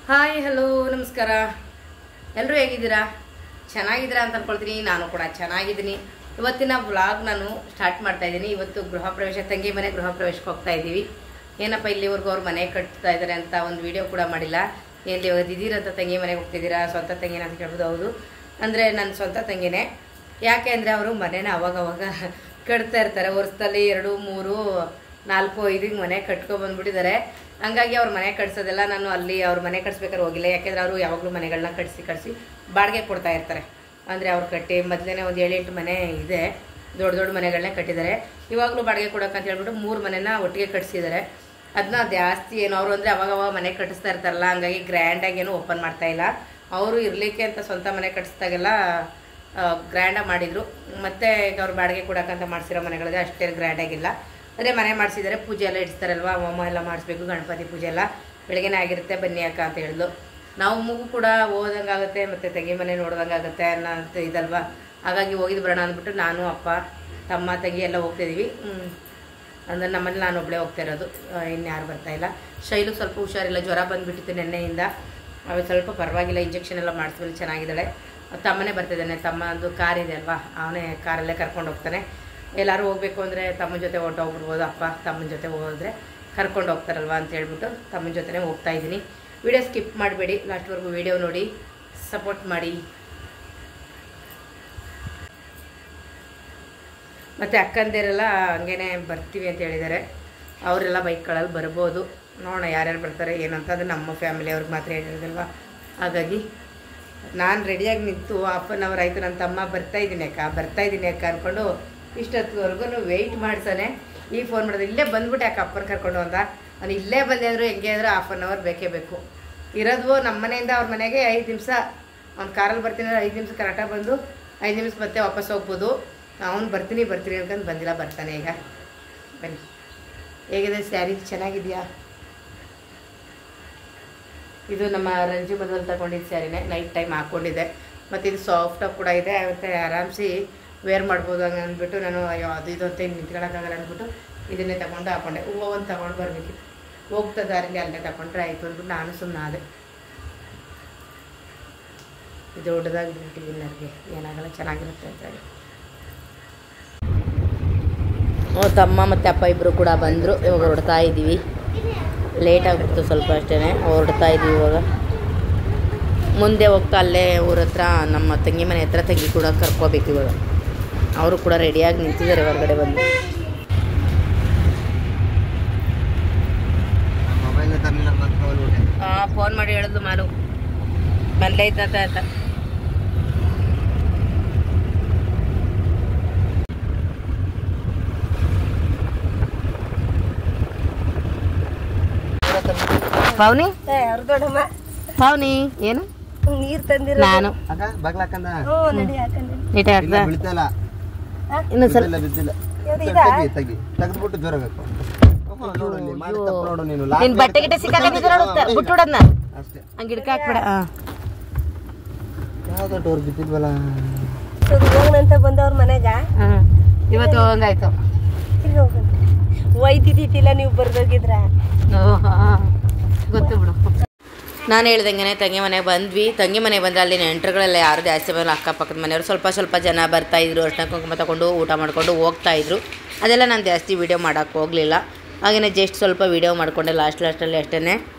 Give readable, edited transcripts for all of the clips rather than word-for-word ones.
Hi hello ನಮಸ್ಕಾರ. ಎಲ್ಲರೂ ಹೇಗಿದ್ದೀರಾ? ಚೆನ್ನಾಗಿದ್ದೀರಾ ಅಂತ ಅನ್ಕೊಳ್ತೀನಿ. ನಾನು ಕೂಡ ಚೆನ್ನಾಗಿದ್ದೀನಿ. ಇವತ್ತಿನ ವ್ಲಾಗ್ ನಾನು ಸ್ಟಾರ್ಟ್ ಮಾಡ್ತಾ ಇದ್ದೀನಿ. ಇವತ್ತು ಗೃಹ ಪ್ರವೇಶ, ತಂಗಿ ಮನೆ ಗೃಹ ಪ್ರವೇಶಕ್ಕೆ ಹೋಗ್ತಾ ಇದ್ದೀವಿ. ಏನಪ್ಪ ಇಲ್ಲಿವರೆಗೂ ಅವ್ರು ಮನೆ ಕಟ್ತಾ ಇದ್ದಾರೆ ಅಂತ ಒಂದು ವಿಡಿಯೋ ಕೂಡ ಮಾಡಿಲ್ಲ. ಎಲ್ಲಿ ಇದ್ದೀರಂತ ತಂಗಿ ಮನೆಗೆ ಹೋಗ್ತಿದ್ದೀರಾ, ಸ್ವಂತ ತಂಗಿನ ಅಂತ ಕೇಳ್ಬೋದು. ಹೌದು, ಅಂದರೆ ನನ್ನ ಸ್ವಂತ ತಂಗಿನೇ. ಯಾಕೆ ಅಂದರೆ ಅವರು ಮನೇನ ಅವಾಗವಾಗ ಕಟ್ತಾ ಇರ್ತಾರೆ. ವರ್ಷದಲ್ಲಿ 2, 3, 4, 5 ಮನೆ ಕಟ್ಕೊಬಂದ್ಬಿಟ್ಟಿದ್ದಾರೆ. ಹಂಗಾಗಿ ಅವ್ರ ಮನೆ ಕಟ್ಸೋದೆಲ್ಲ ನಾನು ಅಲ್ಲಿ ಅವ್ರ ಮನೆ ಕಟ್ಸ್ಬೇಕಾದ್ರೆ ಹೋಗಿಲ್ಲ. ಯಾಕೆಂದರೆ ಅವರು ಯಾವಾಗಲೂ ಮನೆಗಳನ್ನ ಕಟ್ಸಿ ಬಾಡಿಗೆ ಕೊಡ್ತಾ ಇರ್ತಾರೆ. ಅಂದರೆ ಅವ್ರು ಕಟ್ಟಿ ಮೊದಲೇ ಒಂದು 7-8 ಮನೆ ಇದೆ, ದೊಡ್ಡ ಮನೆಗಳನ್ನೇ ಕಟ್ಟಿದ್ದಾರೆ. ಇವಾಗಲೂ ಬಾಡಿಗೆ ಕೊಡೋಕ್ಕಂತ ಹೇಳ್ಬಿಟ್ಟು 3 ಮನೆನ ಒಟ್ಟಿಗೆ ಕಟ್ಸಿದ್ದಾರೆ. ಅದನ್ನ ಜಾಸ್ತಿ ಏನು ಅವರು ಅಂದರೆ ಅವಾಗವಾಗ ಮನೆ ಕಟ್ಟಿಸ್ತಾ ಇರ್ತಾರಲ್ಲ, ಹಂಗಾಗಿ ಗ್ರ್ಯಾಂಡಾಗಿ ಏನು ಓಪನ್ ಮಾಡ್ತಾ ಇಲ್ಲ. ಅವರು ಇರಲಿಕ್ಕೆ ಅಂತ ಸ್ವಂತ ಮನೆ ಕಟ್ಟಿಸ್ದಾಗೆಲ್ಲ ಗ್ರ್ಯಾಂಡಾಗಿ ಮಾಡಿದರು. ಮತ್ತು ಈಗ ಅವ್ರು ಬಾಡಿಗೆ ಕೊಡೋಕ್ಕಂತ ಮಾಡಿಸಿರೋ ಮನೆಗಳಿದೆ, ಅಷ್ಟೇ ಗ್ರ್ಯಾಂಡಾಗಿಲ್ಲ. ಅದೇ ಮನೆ ಮಾಡಿಸಿದ್ದಾರೆ, ಪೂಜೆ ಎಲ್ಲ ಇಡಿಸ್ತಾರಲ್ವ, ಹೋಮ ಎಲ್ಲ ಮಾಡಿಸ್ಬೇಕು, ಗಣಪತಿ ಪೂಜೆ ಎಲ್ಲ ಬೆಳಗ್ಗೆನೇ ಆಗಿರುತ್ತೆ, ಬನ್ನಿ ಅಕ್ಕ ಅಂತ ಹೇಳಿದ್ಲು. ನಾವು ಮಗು ಕೂಡ ಓದಂಗಾಗುತ್ತೆ ಮತ್ತು ತಂಗಿ ಮನೆ ನೋಡ್ದಂಗಾಗುತ್ತೆ ಅನ್ನೋ ಇದಲ್ವ. ಹಾಗಾಗಿ ಹೋಗಿದ್ದು ಬರೋಣ ಅಂದ್ಬಿಟ್ಟು ನಾನು, ಅಪ್ಪ, ತಮ್ಮ, ತಂಗಿ ಎಲ್ಲ ಹೋಗ್ತಾಯಿದ್ದೀವಿ. ಅಂದರೆ ನಮ್ಮಲ್ಲಿ ನಾನು ಒಬ್ಬಳೇ ಹೋಗ್ತಾ ಇರೋದು, ಇನ್ಯಾರು ಬರ್ತಾಯಿಲ್ಲ. ಶೈಲು ಸ್ವಲ್ಪ ಹುಷಾರಿಲ್ಲ, ಜ್ವರ ಬಂದುಬಿಟ್ಟಿತ್ತು ನಿನ್ನೆಯಿಂದ. ಅವಳು ಸ್ವಲ್ಪ ಪರವಾಗಿಲ್ಲ, ಇಂಜೆಕ್ಷನ್ ಎಲ್ಲ ಮಾಡಿಸ್ಮೇಲೆ ಚೆನ್ನಾಗಿದ್ದಾಳೆ. ತಮ್ಮನೇ ಬರ್ತಿದ್ದಾನೆ, ತಮ್ಮದು ಕಾರ್ ಇದೆ ಅಲ್ವಾ, ಅವನೇ ಕಾರಲ್ಲೇ ಕರ್ಕೊಂಡು ಹೋಗ್ತಾನೆ. ಎಲ್ಲರೂ ಹೋಗಬೇಕು ಅಂದರೆ ತಮ್ಮನ ಜೊತೆ ಹೊರಟೋಗ್ಬಿಡ್ಬೋದು. ಅಪ್ಪ ತಮ್ಮನ ಜೊತೆ ಹೋದರೆ ಕರ್ಕೊಂಡು ಹೋಗ್ತಾರಲ್ವ ಅಂತ ಹೇಳ್ಬಿಟ್ಟು ತಮ್ಮನ ಜೊತೆನೇ ಹೋಗ್ತಾಯಿದ್ದೀನಿ. ವಿಡಿಯೋ ಸ್ಕಿಪ್ ಮಾಡಬೇಡಿ, ಲಾಸ್ಟ್ವರೆಗೂ ವಿಡಿಯೋ ನೋಡಿ ಸಪೋರ್ಟ್ ಮಾಡಿ. ಮತ್ತು ಅಕ್ಕಂದಿರೆಲ್ಲ ಹಂಗೇ ಬರ್ತೀವಿ ಅಂತ ಹೇಳಿದ್ದಾರೆ. ಅವರೆಲ್ಲ ಬೈಕ್ಗಳಲ್ಲಿ ಬರ್ಬೋದು, ನೋಡೋಣ ಯಾರ್ಯಾರು ಬರ್ತಾರೆ ಏನು ಅಂತ. ಅದು ನಮ್ಮ ಫ್ಯಾಮಿಲಿ ಅವ್ರಿಗೆ ಮಾತ್ರ ಹೇಳಿರೋದಲ್ವ. ಹಾಗಾಗಿ ನಾನು ರೆಡಿಯಾಗಿ ನಿಂತು 1/2 hour ಆಯಿತು. ನನ್ನ ತಮ್ಮ ಬರ್ತಾಯಿದ್ದೀನಿ ಅಕ್ಕ ಅಂದ್ಕೊಂಡು ಇಷ್ಟೊತ್ತವರೆಗೂ ವೆಯ್ಟ್ ಮಾಡ್ತಾನೆ. ಈಗ ಫೋನ್ ಮಾಡಿದ್ರೆ ಇಲ್ಲೇ ಬಂದ್ಬಿಟ್ಟು ಯಾಕೆ ಅಪ್ಪನ ಕರ್ಕೊಂಡು ಅಂದ. ನಾನು ಇಲ್ಲೇ ಬಂದೆ ಅಂದರು ಹೆಂಗೆ ಆದರೂ 1/2 hour ಬೇಕೇ ಬೇಕು. ಇರೋದು ನಮ್ಮ ಮನೆಯಿಂದ ಅವ್ರ ಮನೆಗೆ 5 ನಿಮಿಷ. ಅವ್ನು ಕಾರಲ್ಲಿ ಬರ್ತೀನಿ ಅಂದರೆ 5 ನಿಮಿಷ ಕರೆಕ್ಟಾಗಿ ಬಂದು 5 ನಿಮಿಷ ಮತ್ತೆ ವಾಪಸ್ ಹೋಗ್ಬೋದು. ಅವ್ನು ಬರ್ತೀನಿ ಅನ್ಕೊಂಡು ಬಂದಿಲ್ಲ, ಬರ್ತಾನೆ ಈಗ. ಬನ್ನಿ. ಹೇಗಿದೆ ಸ್ಯಾರಿ? ಚೆನ್ನಾಗಿದೆಯಾ? ಇದು ನಮ್ಮ ರಂಜು ಮದುವೆಲ್ಲಿ ತಗೊಂಡಿದ್ದು ಸ್ಯಾರಿನೇ, ನೈಟ್ ಟೈಮ್ ಹಾಕ್ಕೊಂಡಿದ್ದೆ. ಮತ್ತು ಇದು ಸಾಫ್ಟಾಗಿ ಕೂಡ ಇದೆ, ಮತ್ತು ಆರಾಮ್ಸಿ ವೇರ್ ಮಾಡ್ಬೋದು ಹಂಗೆ ಅಂದ್ಬಿಟ್ಟು ನಾನು ಅದು ಇದು ಅಂತ ನಿಂತ್ಕೊಳ್ಳೋಕ್ಕಾಗಲ್ಲ ಅಂದ್ಬಿಟ್ಟು ಇದನ್ನೇ ತಗೊಂಡು ಹಾಕ್ಕೊಂಡೆ. ಹೂವು ಒಂದು ತಗೊಂಡು ಬರಬೇಕಿತ್ತು, ಹೋಗ್ತಾ ದಾರಿಲಿ ಅಲ್ಲೇ ತಗೊಂಡ್ರೆ ಆಯಿತು ಅಂದ್ಬಿಟ್ಟು ನಾನು ಸುಮ್ಮನೆ ಆದೆ. ಇದು ದೊಡ್ಡದಾಗಿ ಬಿಟ್ಟಿದ್ದೀನಿ, ನನಗೆ ಏನಾಗಲ್ಲ, ಚೆನ್ನಾಗಿರುತ್ತೆ ಅಂತ ಹೇಳಿ. ತಮ್ಮ ಮತ್ತು ಅಪ್ಪ ಇಬ್ಬರು ಕೂಡ ಬಂದರು. ಇವಾಗ ಹೊರಡ್ತಾ ಇದ್ದೀವಿ. ಲೇಟ್ ಆಗಿಬಿಡ್ತು ಸ್ವಲ್ಪ ಅಷ್ಟೇ, ಹೊರಡ್ತಾ ಇದ್ದೀವಿ ಇವಾಗ. ಮುಂದೆ ಹೋಗ್ತಾ ಅಲ್ಲೇ ಊರ ಹತ್ರ ನಮ್ಮ ತಂಗಿ ಮನೆ ಹತ್ರ ತಂಗಿ ಕೂಡ ಕರ್ಕೋಬೇಕು ಇವಾಗ. ಅವರು ಕೂಡ ರೆಡಿಯಾಗಿ ನಿಂತಿದ್ದಾರೆ ಹೊರಗಡೆ ಬಂದು. ಫೋನ್ ಮಾಡಿ ಹೇಳಿದ್ಲು ಮಾರು ಮನೇಲೆ ಇದ್ದಂತ ಅಂತ. ಪಾವನಿ ಪಾವನಿ ಏನು ನೀರು ತಂದಿರ ನಾನು ಇನ್ನು ಸ್ವಲ್ಪ ಬಟ್ಟೆ ಗಿಟ್ಟೆ ಸಿಕ್ಕಾಬಿಟ್ಟೋಡನ್ನ ಹಂಗೆ ಗಿಡಕ್ಕೆ ಹಾಕ್ಬೇಡ. ಹೋಗಂತ ಬಂದವ್ರ ಮನೆಗ ಇವತ್ತು ಹೋಗಂಗಾಯ್ತು. ಒಯ್ತಿದ್ದಿಟ್ಟಿಲ್ಲ ನೀವು ಬರ್ದೋಗಿದ್ರ ಗೊತ್ತು ಬಿಡು. ನಾನು ಹೇಳ್ದಂಗೆ ತಂಗಿ ಮನೆಗೆ ಬಂದ್ವಿ. ತಂಗಿ ಮನೆಗೆ ಬಂದರೆ ಅಲ್ಲಿ ನೆಂಟರುಗಳೆಲ್ಲ ಯಾರು ಜಾಸ್ತಿ ಬಂದರೆ ಅಕ್ಕಪಕ್ಕದ ಮನೆಯವರು ಸ್ವಲ್ಪ ಜನ ಬರ್ತಾಯಿದ್ರು. ಅರ್ಶಿನ ಕುಂಕುಮ ತಗೊಂಡು ಊಟ ಮಾಡಿಕೊಂಡು ಹೋಗ್ತಾಯಿದ್ರು. ಅದೆಲ್ಲ ನಾನು ಜಾಸ್ತಿ ವೀಡಿಯೋ ಮಾಡೋಕ್ಕೆ ಹೋಗಲಿಲ್ಲ. ಹಾಗೆಯೇ ಜಸ್ಟ್ ಸ್ವಲ್ಪ ವೀಡಿಯೋ ಮಾಡಿಕೊಂಡೆ ಲಾಸ್ಟಲ್ಲಿ ಅಷ್ಟೇ.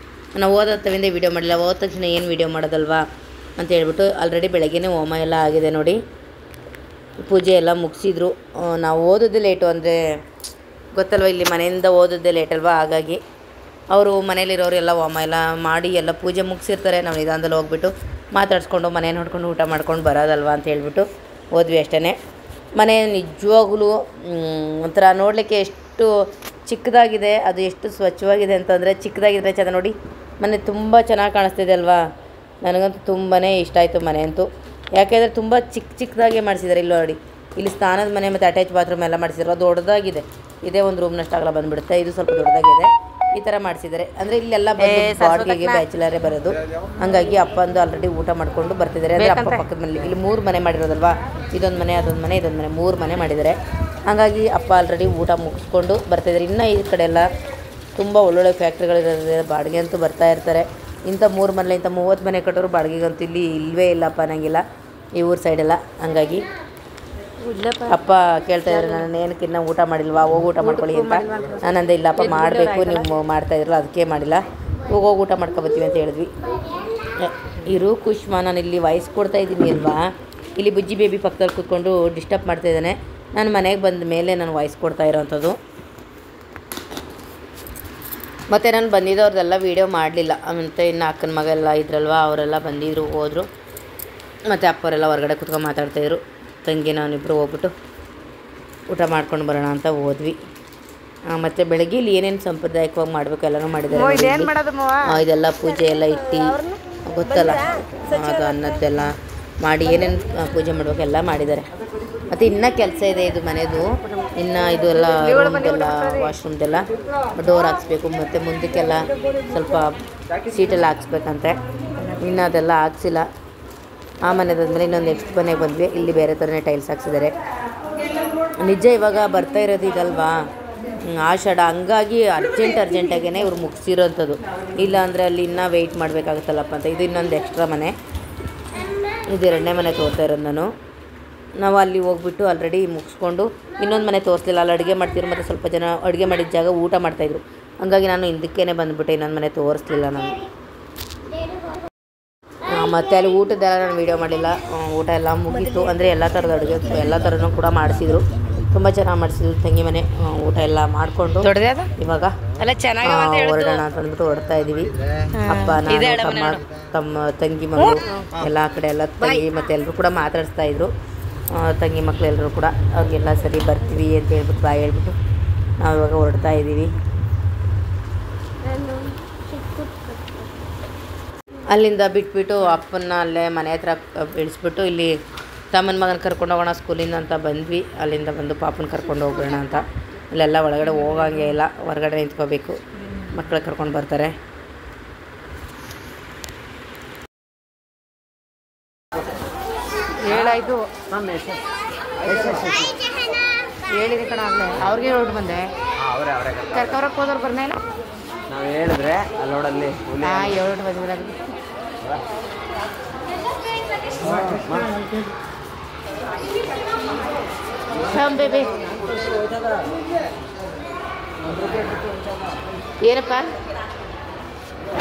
ನಾವು ಓದೋತ್ತವಿಂದ ವೀಡಿಯೋ ಮಾಡಿಲ್ಲ, ಹೋದ ತಕ್ಷಣ ಏನು ವೀಡಿಯೋ ಮಾಡೋದಲ್ವಾ ಅಂತ ಹೇಳ್ಬಿಟ್ಟು ಆಲ್ರೆಡಿ ಬೆಳಗ್ಗೆನೇ ಹೋಮ ಎಲ್ಲ ಆಗಿದೆ ನೋಡಿ, ಪೂಜೆ ಎಲ್ಲ ಮುಗಿಸಿದ್ರು. ನಾವು ಓದೋದೇ ಲೇಟು, ಅಂದರೆ ಗೊತ್ತಲ್ವ ಇಲ್ಲಿ ಮನೆಯಿಂದ ಓದೋದೇ ಲೇಟ್ ಅಲ್ವಾ. ಹಾಗಾಗಿ ಅವರು ಮನೇಲಿರೋರು ಎಲ್ಲ ಹೋಮ ಎಲ್ಲ ಮಾಡಿ ಎಲ್ಲ ಪೂಜೆ ಮುಗಿಸಿರ್ತಾರೆ. ನಾವು ನಿಧಾನದಲ್ಲಿ ಹೋಗ್ಬಿಟ್ಟು ಮಾತಾಡಿಸ್ಕೊಂಡು ಮನೆ ನೋಡ್ಕೊಂಡು ಊಟ ಮಾಡ್ಕೊಂಡು ಬರೋದಲ್ವ ಅಂತ ಹೇಳ್ಬಿಟ್ಟು ಹೋದ್ವಿ ಅಷ್ಟೇ. ಮನೆ ನಿಜವಾಗ್ಲೂ ಒಂಥರ ನೋಡಲಿಕ್ಕೆ ಎಷ್ಟು ಚಿಕ್ಕದಾಗಿದೆ, ಅದು ಎಷ್ಟು ಸ್ವಚ್ಛವಾಗಿದೆ ಅಂತಂದರೆ, ಚಿಕ್ಕದಾಗಿದ್ರೆ ಚೆಂದ ನೋಡಿ. ಮನೆ ತುಂಬ ಚೆನ್ನಾಗಿ ಕಾಣಿಸ್ತಿದೆ ಅಲ್ವಾ. ನನಗಂತೂ ತುಂಬಾ ಇಷ್ಟ ಆಯಿತು ಮನೆ ಅಂತೂ. ಯಾಕೆಂದರೆ ತುಂಬ ಚಿಕ್ಕದಾಗೆ ಮಾಡಿಸಿದ್ದಾರೆ. ಇಲ್ಲಿ ನೋಡಿ, ಇಲ್ಲಿ ಸ್ನಾನದ ಮನೆ ಮತ್ತು ಅಟ್ಯಾಚ್ ಬಾತ್ರೂಮ್ ಎಲ್ಲ ಮಾಡಿಸಿದ್ರು, ದೊಡ್ಡದಾಗಿದೆ. ಇದೇ ಒಂದು ರೂಮ್ನಷ್ಟಾಗಲ್ಲ ಬಂದುಬಿಡುತ್ತೆ, ಇದು ಸ್ವಲ್ಪ ದೊಡ್ಡದಾಗಿದೆ. ಈ ಥರ ಮಾಡಿಸಿದ್ದಾರೆ. ಅಂದರೆ ಇಲ್ಲೆಲ್ಲ ಬಾಡಿಗೆಗೆ ಬ್ಯಾಚುಲರೇ ಬರೋದು. ಹಾಗಾಗಿ ಅಪ್ಪಂದು ಆಲ್ರೆಡಿ ಊಟ ಮಾಡಿಕೊಂಡು ಬರ್ತಿದ್ದಾರೆ. ಅಂದರೆ ಅಪ್ಪ ಪಕ್ಕದ ಮನೆ, ಇಲ್ಲಿ 3 ಮನೆ ಮಾಡಿರೋದಲ್ವಾ, ಇದೊಂದು ಮನೆ ಅದೊಂದು ಮನೆ ಇದೊಂದು ಮನೆ 3 ಮನೆ ಮಾಡಿದ್ದಾರೆ. ಹಾಗಾಗಿ ಅಪ್ಪ ಆಲ್ರೆಡಿ ಊಟ ಮುಗಿಸ್ಕೊಂಡು ಬರ್ತಿದ್ದಾರೆ. ಇನ್ನು ಈ ಕಡೆ ಎಲ್ಲ ತುಂಬ ಒಳ್ಳೊಳ್ಳೆ ಫ್ಯಾಕ್ಟ್ರಿಗಳಿರೋದ್ರಿಂದ ಬಾಡಿಗೆ ಅಂತೂ ಬರ್ತಾ ಇರ್ತಾರೆ. ಇಂಥ 3 ಮನೆ ಇಂಥ 30 ಮನೆ ಕಟ್ಟೋರು ಬಾಡಿಗೆಗಂತೂ ಇಲ್ಲಿ ಇಲ್ಲವೇ ಇಲ್ಲಪ್ಪ ಅನ್ನಂಗಿಲ್ಲ ಈ ಊರು ಸೈಡೆಲ್ಲ. ಹಂಗಾಗಿ ಅಪ್ಪ ಕೇಳ್ತಾ ಇದ್ರು ನಾನು ಏನಕ್ಕೆ ಇನ್ನೂ ಊಟ ಮಾಡಿಲ್ವಾ, ಹೋಗಿ ಊಟ ಮಾಡ್ಕೊಳ್ಳಿ ಅಂತ. ನಾನಂದೆ ಇಲ್ಲಪ್ಪ ಮಾಡಬೇಕು, ನೀವು ಮಾಡ್ತಾಯಿದ್ರಲ್ಲ ಅದಕ್ಕೆ ಮಾಡಿಲ್ಲ, ಹೋಗಿ ಊಟ ಮಾಡ್ಕೊಬತ್ತೀವಿ ಅಂತ ಹೇಳಿದ್ವಿ. ಇರು ಕುಷ್ಮಾ, ನಾನು ಇಲ್ಲಿ ವಾಯ್ಸ್ ಕೊಡ್ತಾ ಇದ್ದೀನಿ ಅಲ್ವಾ, ಇಲ್ಲಿ ಬುಜ್ಜಿ ಬೇಬಿ ಪಕ್ಕದಲ್ಲಿ ಕೂತ್ಕೊಂಡು ಡಿಸ್ಟರ್ಬ್ ಮಾಡ್ತಾಯಿದ್ದಾನೆ. ನಾನು ಮನೆಗೆ ಬಂದ ಮೇಲೆ ನಾನು ವಾಯ್ಸ್ ಕೊಡ್ತಾ ಇರೋವಂಥದ್ದು. ಮತ್ತು ನಾನು ಬಂದಿದ್ದವ್ರದ್ದೆಲ್ಲ ವೀಡಿಯೋ ಮಾಡಲಿಲ್ಲ. ಮತ್ತು ಇನ್ನು ಅಕ್ಕನ ಮಗ ಎಲ್ಲ ಇದ್ರಲ್ವ, ಅವರೆಲ್ಲ ಬಂದಿದ್ರು ಹೋದರು. ಮತ್ತು ಅಪ್ಪವರೆಲ್ಲ ಹೊರಗಡೆ ಕೂತ್ಕೊಂಡು ಮಾತಾಡ್ತಾಯಿದ್ರು. ತಂಗಿ ನಾನಿಬ್ಬರು ಹೋಗ್ಬಿಟ್ಟು ಊಟ ಮಾಡ್ಕೊಂಡು ಬರೋಣ ಅಂತ ಹೋದ್ವಿ. ಮತ್ತು ಬೆಳಗ್ಗೆ ಇಲ್ಲಿ ಏನೇನು ಸಂಪ್ರದಾಯಿಕವಾಗಿ ಮಾಡಬೇಕು ಎಲ್ಲನೂ ಮಾಡಿದ್ದಾರೆ. ಇದೆಲ್ಲ ಪೂಜೆ ಎಲ್ಲ ಇಟ್ಟು ಗೊತ್ತಲ್ಲ, ಅದು ಅನ್ನದ್ದೆಲ್ಲ ಮಾಡಿ ಏನೇನು ಪೂಜೆ ಮಾಡಬೇಕು ಎಲ್ಲ ಮಾಡಿದ್ದಾರೆ. ಮತ್ತು ಇನ್ನೂ ಕೆಲಸ ಇದೆ ಇದು ಮನೆಯದು. ಇನ್ನು ಇದು ಎಲ್ಲ ರೂಮ್ದೆಲ್ಲ ವಾಶ್ರೂಮ್ದೆಲ್ಲ ಡೋರ್ ಹಾಕ್ಸ್ಬೇಕು. ಮತ್ತು ಮುಂದಕ್ಕೆಲ್ಲ ಸ್ವಲ್ಪ ಸೀಟೆಲ್ಲ ಹಾಕ್ಸ್ಬೇಕಂತೆ. ಇನ್ನು ಅದೆಲ್ಲ ಹಾಕ್ಸಿಲ್ಲ. ಆ ಮನೆದಾದ್ಮೇಲೆ ಇನ್ನೊಂದು ನೆಕ್ಸ್ಟ್ ಮನೆಗೆ ಬಂದ್ವಿ. ಇಲ್ಲಿ ಬೇರೆ ಥರನೇ ಟೈಲ್ಸ್ ಹಾಕ್ಸಿದ್ದಾರೆ. ನಿಜ ಇವಾಗ ಬರ್ತಾ ಇರೋದು ಇದಲ್ವಾ ಆಷಾಢ, ಹಂಗಾಗಿ ಅರ್ಜೆಂಟಾಗೇ ಇವ್ರು ಮುಗಿಸಿರೋಂಥದ್ದು. ಇಲ್ಲ ಅಂದರೆ ಅಲ್ಲಿ ಇನ್ನೂ ವೆಯ್ಟ್ ಮಾಡಬೇಕಾಗುತ್ತಲ್ಲಪ್ಪ ಅಂತ. ಇದು ಇನ್ನೊಂದು ಎಕ್ಸ್ಟ್ರಾ ಮನೆ, ಇದು 2ನೇ ಮನೆ ತೋರ್ತಾ ಇರೋದು ನಾನು. ನಾವು ಅಲ್ಲಿ ಹೋಗ್ಬಿಟ್ಟು ಆಲ್ರೆಡಿ ಮುಗಿಸ್ಕೊಂಡು ಇನ್ನೊಂದು ಮನೆ ತೋರಿಸ್ಲಿಲ್ಲ. ಅಲ್ಲಿ ಅಡುಗೆ ಮಾಡ್ತಿದ್ರು, ಮತ್ತು ಸ್ವಲ್ಪ ಜನ ಅಡುಗೆ ಮಾಡಿದ ಜಾಗ ಊಟ ಮಾಡ್ತಾಯಿದ್ರು. ಹಂಗಾಗಿ ನಾನು ಹಿಂದಕ್ಕೇ ಬಂದುಬಿಟ್ಟೆ, ಇನ್ನೊಂದು ಮನೆ ತೋರಿಸ್ಲಿಲ್ಲ ನಾನು. ಮತ್ತು ಅಲ್ಲಿ ಊಟದ್ದೆಲ್ಲ ನಾನು ವೀಡಿಯೋ ಮಾಡಲಿಲ್ಲ. ಊಟ ಎಲ್ಲ ಮುಗೀತು. ಅಂದರೆ ಎಲ್ಲ ಥರದ ಅಡುಗೆ ಎಲ್ಲ ಥರನೂ ಕೂಡ ಮಾಡಿಸಿದ್ರು. ತುಂಬ ಚೆನ್ನಾಗಿ ಮಾಡಿಸಿದ್ರು ತಂಗಿ ಮನೆ. ಊಟ ಎಲ್ಲ ಮಾಡಿಕೊಂಡು ಇವಾಗ ಹೊರಡೋಣ ಅಂತ ಅಂದ್ಬಿಟ್ಟು ಹೊರಡ್ತಾ ಇದ್ದೀವಿ. ಅಪ್ಪ, ನಾನು, ತಮ್ಮ ತಂಗಿ ಮಗಳು ಎಲ್ಲ ಆ ಕಡೆ ಎಲ್ಲ ತಂಗಿ ಮತ್ತು ಎಲ್ಲರೂ ಕೂಡ ಮಾತಾಡಿಸ್ತಾ ಇದ್ರು. ತಂಗಿ ಮಕ್ಕಳು ಎಲ್ಲರೂ ಕೂಡ ಅವ್ರಿಗೆಲ್ಲ ಸರಿ ಬರ್ತೀವಿ ಅಂತ ಹೇಳ್ಬಿಟ್ಟು ಬಾಯ್ ಹೇಳ್ಬಿಟ್ಟು ನಾವು ಇವಾಗ ಹೊರಡ್ತಾ ಇದ್ದೀವಿ. ಅಲ್ಲಿಂದ ಬಿಟ್ಬಿಟ್ಟು ಅಪ್ಪನ್ನ ಅಲ್ಲೇ ಮನೆ ಹತ್ರ ಇಳಿಸ್ಬಿಟ್ಟು ಇಲ್ಲಿ ತಮ್ಮನ ಮಗನ ಕರ್ಕೊಂಡು ಹೋಗೋಣ ಸ್ಕೂಲಿಂದ ಅಂತ ಬಂದ್ವಿ. ಅಲ್ಲಿಂದ ಬಂದು ಪಾಪನ ಕರ್ಕೊಂಡು ಹೋಗೋಣ ಅಂತ. ಇಲ್ಲೆಲ್ಲ ಒಳಗಡೆ ಹೋಗಂಗೆ ಇಲ್ಲ, ಹೊರಗಡೆ ನಿಂತ್ಕೋಬೇಕು. ಮಕ್ಕಳು ಕರ್ಕೊಂಡು ಬರ್ತಾರೆ. ಹೇಳಾಯ್ತು ಹೇಳಿದೆ ಕಣ ಆಗಲೇ. ಅವ್ರಿಗೆ ಹೊರಟು ಬಂದೆ, ಕರ್ಕೊರಕ್ಕೆ ಹೋದವ್ರು ಬರ್ನೇ ಇಲ್ಲ. ನಾವು ಹೇಳಿದ್ರೆ ಅಲ್ಲೋಡಲ್ಲಿ ಹೊರಟು ಬಂದ್ಬಿಡೋದು. ಬೇಬಿ ಏನಪ್ಪ?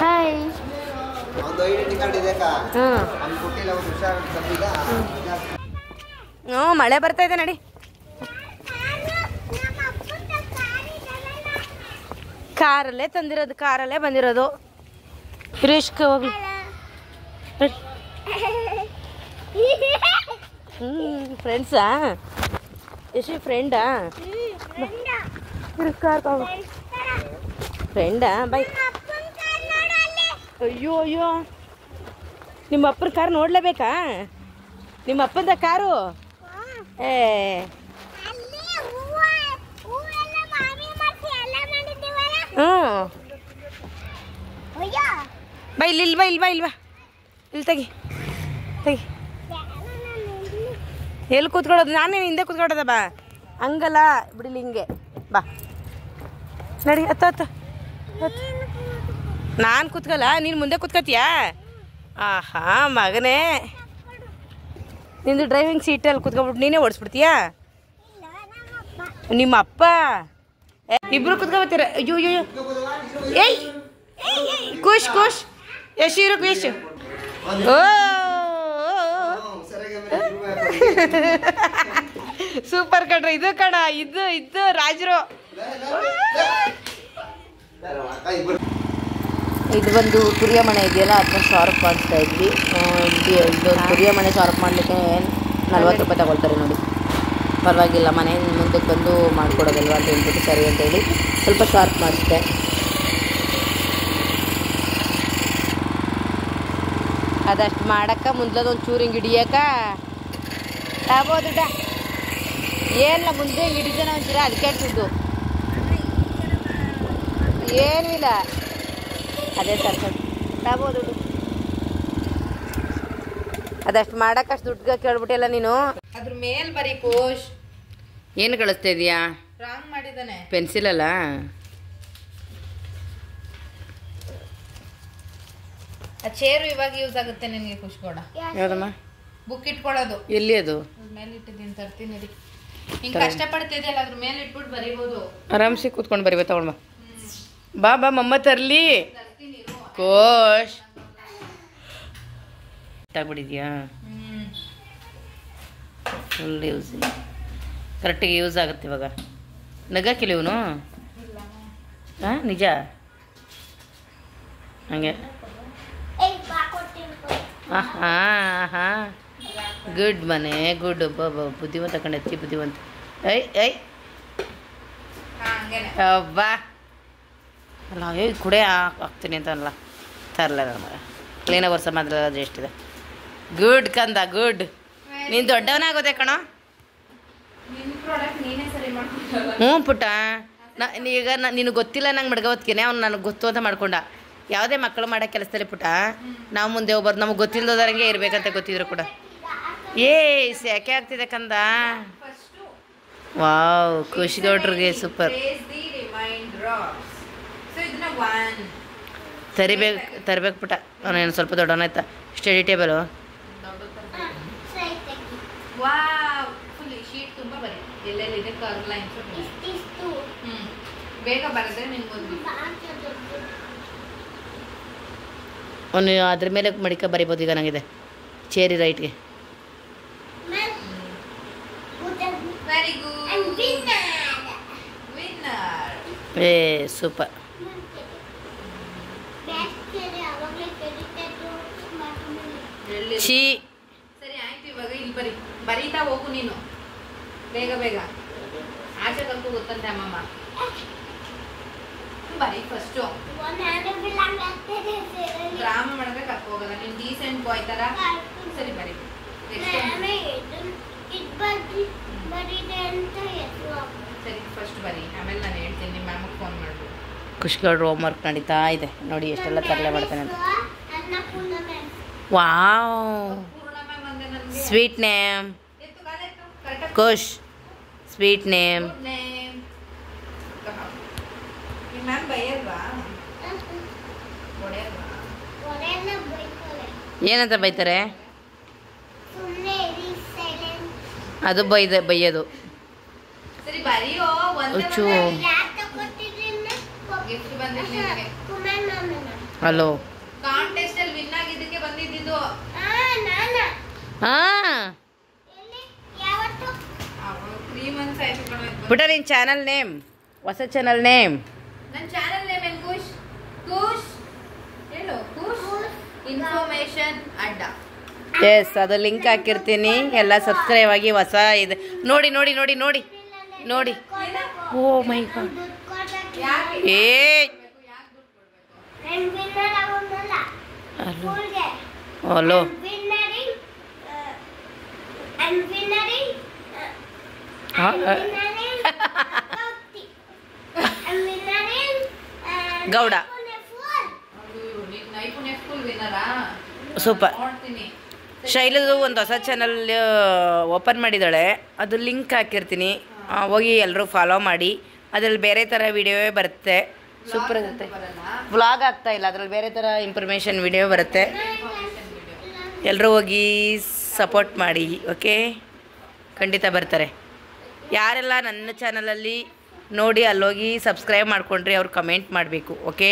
ಹಾಯ್. ಹ್ಞೂ ಮಳೆ ಬರ್ತಾ ಇದೆ ನಡಿ. ಕಾರಲ್ಲೇ ತಂದಿರೋದು, ಕಾರಲ್ಲೇ ಬಂದಿರೋದು. ರಿಸ್ಕ್ ಹೋಗಿ ಫ್ರೆಂಡ್ಸಾ? ಎಷ್ಟು ಫ್ರೆಂಡಾ? ಫ್ರೆಂಡಾ? ಬಾಯ್. ಅಯ್ಯೋ ಅಯ್ಯೋ, ನಿಮ್ಮ ಅಪ್ಪನ ಕಾರ್ ನೋಡ್ಲೇಬೇಕಾ? ನಿಮ್ಮ ಅಪ್ಪಂದ ಕಾರು? ಏ ಹ್ಞೂ ಬಾ, ಇಲ್ಲಿ ಇಲ್ವಾ ಇಲ್ವಾ ಇಲ್ವಾ ಇಲ್ಲಿ ತೆಗಿ ತೆಗಿ. ಎಲ್ಲಿ ಕೂತ್ಕೊಳ್ಳೋದು? ನಾನೇ ಹಿಂದೆ ಕೂತ್ಕೊಳ್ಳೋದ. ಬಾ, ಹಂಗಲ್ಲ ಬಿಡಿಲಿ, ಹಿಂಗೆ ಬಾ ನಡಿ. ಹತ್ತು ನಾನು ಕೂತ್ಕಲ್ಲ, ನೀನು ಮುಂದೆ ಕೂತ್ಕೋತೀಯಾ? ಆಹಾ ಮಗನೇ, ನಿಂದು ಡ್ರೈವಿಂಗ್ ಸೀಟಲ್ಲಿ ಕೂತ್ಕೊಬಿಟ್ಟು ನೀನೇ ಓಡಿಸ್ಬಿಡ್ತೀಯಾ? ನಿಮ್ಮ ಅಪ್ಪ ಇಬ್ರು ಕೂತ್ಕೊಬತ್ತೀರ? ಅಯ್ಯೋ ಅಯ್ಯೋ, ಏಯ್ ಖುಷ್ ಖುಷ್ ಯಶು ಇರು ಖುಷ್. ಓ ಸೂಪರ್ ಕಣ್ರ. ಇದು ಕಣ, ಇದು ರಾಜರು. ಇದು ಒಂದು ತುರಿಯ ಮನೆ ಇದೆಯಲ್ಲ, ಅದನ್ನ ಶಾರ್ಪ್ ಮಾಡಿಸ್ತಾ ಇದ್ವಿ. ಇದು ತುರಿಯ ಮನೆ ಶಾರ್ಪ್ ಮಾಡಲಿಕ್ಕೆ 40 ರೂಪಾಯಿ ತಗೊಳ್ತಾರೆ ನೋಡಿ. ಪರವಾಗಿಲ್ಲ, ಮನೆ ಮುಂದಕ್ಕೆ ಬಂದು ಮಾಡಿಕೊಡೋದಲ್ವ ಅಂತ ಹೇಳ್ಬಿಟ್ಟು ಸರಿ ಅಂತೇಳಿ ಸ್ವಲ್ಪ ಶಾರ್ಪ್ ಮಾಡಿಸ್ದೆ. ಅದಷ್ಟು ಮಾಡೋಕ್ಕೆ ಮುಂದೊಂದು ಚೂರು ಹಿಂಗೆ ಹಿಡಿಯೋಕ ತಗೋದುಡ ಏನಿಲ್ಲ. ಮುಂದೆ ಹಿಂಗೆ ಹಿಡಿತಾನೆ ಒಂಚೂರ, ಅದಕ್ಕೆ ದುಡ್ಡು ಏನೂ ಇಲ್ಲ. ಅದೇ ತರ್ಕೊಂಡು ತಗೋದು ದುಡ್ಡು. ಅದಷ್ಟು ಮಾಡೋಕ್ಕಷ್ಟು ದುಡ್ಡುಗೆ ಕೇಳ್ಬಿಟ್ಟಿಲ್ಲ ನೀನು. ಅದ್ರ ಮೇಲೆ ಬರೀ ಕೋಶ್ ಏನು ಕಳಿಸ್ತಾ ಇದೀಯಾ? ರಾಂಗ್ ಮಾಡಿದ್ದಾನೆ. ಪೆನ್ಸಿಲ್ ಅಲ್ಲ, ಆ ಚೇರು ಇವಾಗ ಯೂಸ್ ಆಗುತ್ತೆ ನಿನಗೆ ಖುಷ್ಗೌಡ. ಯಾವ್ದಮ್ಮ? ಬುಕ್ ಇಟ್ಕೊಳ್ಳೋದು ಎಲ್ಲಿ ಅದು? ಮೇಲೆ ಇಟ್ಟಿದ್ದೀನಿ, ತರ್ತೀನಿ ರೀ. ಹಿಂಗೆ ಕಷ್ಟಪಡ್ತಿದೆಯಲ್ಲ ಅದ್ರ ಮೇಲೆ ಇಟ್ಬಿಟ್ಟು ಬರೀಬೋದು. ಆರಾಮ್ಸಿ ಕೂತ್ಕೊಂಡು ಬರೀಬೇಕು. ತಗೊಳ್ಮ ಬಾ ಬಾ ಮಮ್ಮ ತರ್ಲಿ. ಕೋಶ್ ಆಗ್ಬಿಟ್ಟಿದ್ಯಾ? ಫುಲ್ ಯೂಸ್ ಕರೆಕ್ಟಿಗೆ ಯೂಸ್ ಆಗುತ್ತೆ ಇವಾಗ. ನಗಕ್ಕಿಲ್ಲ ಇವನು? ಹಾಂ ನಿಜ ಹಂಗೆ. ಹಾಂ ಹಾಂ ಗುಡ್ ಮನೆ ಗುಡ್. ಬುದ್ಧಿವಂತ ಕಣೆ, ಹೆಚ್ಚಿ ಬುದ್ಧಿವಂತ. ಐ ಐ ಅಬ್ಬಾ ಅಲ್ಲ ಕುಡೆ ಹಾಕ್ತೀನಿ ಅಂತ ಅಲ್ಲ ತರಲ್ಲ ನಮಗೆ. ಕ್ಲೀನಾಗಿ ವರ್ಷ ಮಾತ್ರ ಎಷ್ಟಿದೆ. ಗುಡ್ ಕಂದ ಗುಡ್. ನೀನು ದೊಡ್ಡವನಾಗೋದೆ ಕಣೋ. ಹ್ಞೂ ಪುಟ್ಟ. ಈಗ ನಿನಗೆ ಗೊತ್ತಿಲ್ಲ ನಂಗೆ ಮಡ್ಗವತ್ಕೇನೆ ಅವ್ನು ನನಗೆ ಗೊತ್ತು ಅಂತ ಮಾಡ್ಕೊಂಡ. ಯಾವುದೇ ಮಕ್ಕಳು ಮಾಡೋ ಕೆಲಸದಲ್ಲಿ ಪುಟ್ಟ ನಾವು ಮುಂದೆ ಹೋಗ್ಬಾರ್ದು. ನಮಗೆ ಗೊತ್ತಿಲ್ಲದವರಂಗೆ ಇರಬೇಕಂತ ಗೊತ್ತಿದ್ರು ಕೂಡ. ಯಾಕೆ ಆಗ್ತಿದೆ ಕಂದ? ವಾವ್ ಖುಷಿಗೌಡ್ರಿಗೆ ಸೂಪರ್. ತರಬೇಕು ಪುಟ್ಟ. ಅವನೇನು ಸ್ವಲ್ಪ ದೊಡ್ಡವನಾಯ್ತಾ? ಸ್ಟಡಿ ಟೇಬಲು ಅವನು ಅದ್ರ ಮೇಲೆ ಮಡಿಕ ಬರಿಬೋದು. ಈಗ ನನಗಿದೆ ಚೇರಿ ರೈಟ್ಗೆ. ಏ ಸೂಪರ್. ಛೀ ಸರಿ ಆಯ್ತು. ಇವಾಗ ಇಲ್ಲಿ ಬರೀತಾ ಹೋಗು ನೀನು. ಬೇಗ ಬೇಗ ಆಚೆ ಕಲ್ತು ಗೊತ್ತಂತೆ ಅಮ್ಮಮ್ಮ. ಬರೀ ಫಸ್ಟು ಡ್ರಾಮಾ ಮಾಡಿದ್ರೆ ಕರ್ಕೊ ಹೋಗಲ್ಲ ನೀನು. ಡೀಸೆಂಟ್ ಬಾಯ್ ಥರ. ಸರಿ ಬರೀ. ಸರಿ ಫಸ್ಟ್ ಬರೀ, ಆಮೇಲೆ ನಾನು ಹೇಳ್ತೀನಿ. ನಿಮ್ಮ ಮ್ಯಾಮಗೆ ಫೋನ್ ಮಾಡ್ಬಿಡು. ಖುಷ್ಗೌಡ್ರು ಹೋಮ್ವರ್ಕ್ ನಡೀತಾ ಇದೆ ನೋಡಿ. ಎಷ್ಟೆಲ್ಲ ತರಲೆ ಮಾಡ್ತಾನೆ ಅಂತ. Wow sweet name Khush. Sweet name. ಏನಂತ ಬೈತಾರೆ? ಅದು ಬೈಯೋದು. ಸರಿ ಬರೀಯೋ. ಹುಚ್ಚು. ಹಲೋ ಕಾಂಟೆಸ್ಟ್ ಅಲ್ಲಿ ವಿನ್ ಆಗಿದ್ದಕ್ಕೆ ಬಂದಿದ್ದು. ಹಾಂ 3 months ಆಯ್ತು ಕಣೋ. ಪುಟ್ಟ ನಿನ್ನ ಚಾನಲ್ ನೇಮ್, ಹೊಸ ಚಾನಲ್ ನೇಮ್. ನನ್ನ ಚಾನಲ್ ನೇಮ್ ಏನು? ಖುಷ್. ಖುಷ್ ಹೇಳು. ಖುಷ್ ಇನ್ಫಾರ್ಮೇಶನ್ ಅಡ್ಡ. ಎಸ್ ಅದು ಲಿಂಕ್ ಹಾಕಿರ್ತೀನಿ. ಎಲ್ಲ ಸಬ್ಸ್ಕ್ರೈಬ್ ಆಗಿ. ಹೊಸ ಇದೆ ನೋಡಿ ನೋಡಿ ನೋಡಿ ನೋಡಿ ನೋಡಿ. ಓ ಮೈ ಗಾಡ್. ಏ ಹಲೋ ಗೌಡ ಸೂಪರ್. ಶೈಲದು ಒಂದು ಹೊಸ ಚಾನಲ್ ಓಪನ್ ಮಾಡಿದ್ದಾಳೆ. ಅದು ಲಿಂಕ್ ಹಾಕಿರ್ತೀನಿ. ಹೋಗಿ ಎಲ್ಲರೂ ಫಾಲೋ ಮಾಡಿ. ಅದ್ರಲ್ಲಿ ಬೇರೆ ಥರ ವಿಡಿಯೋವೇ ಬರುತ್ತೆ. ಸೂಪರ್ ಇರುತ್ತೆ. ವ್ಲಾಗ್ ಆಗ್ತಾ ಇಲ್ಲ, ಅದ್ರಲ್ಲಿ ಬೇರೆ ಥರ ಇನ್ಫಾರ್ಮೇಷನ್ ವಿಡಿಯೋ ಬರುತ್ತೆ. ಎಲ್ಲರೂ ಹೋಗಿ ಸಪೋರ್ಟ್ ಮಾಡಿ. ಓಕೆ ಖಂಡಿತ ಬರ್ತಾರೆ. ಯಾರೆಲ್ಲ ನನ್ನ ಚಾನಲಲ್ಲಿ ನೋಡಿ ಅಲ್ಲೋಗಿ ಸಬ್ಸ್ಕ್ರೈಬ್ ಮಾಡ್ಕೊಂಡ್ರೆ ಅವ್ರು ಕಮೆಂಟ್ ಮಾಡಬೇಕು. ಓಕೆ.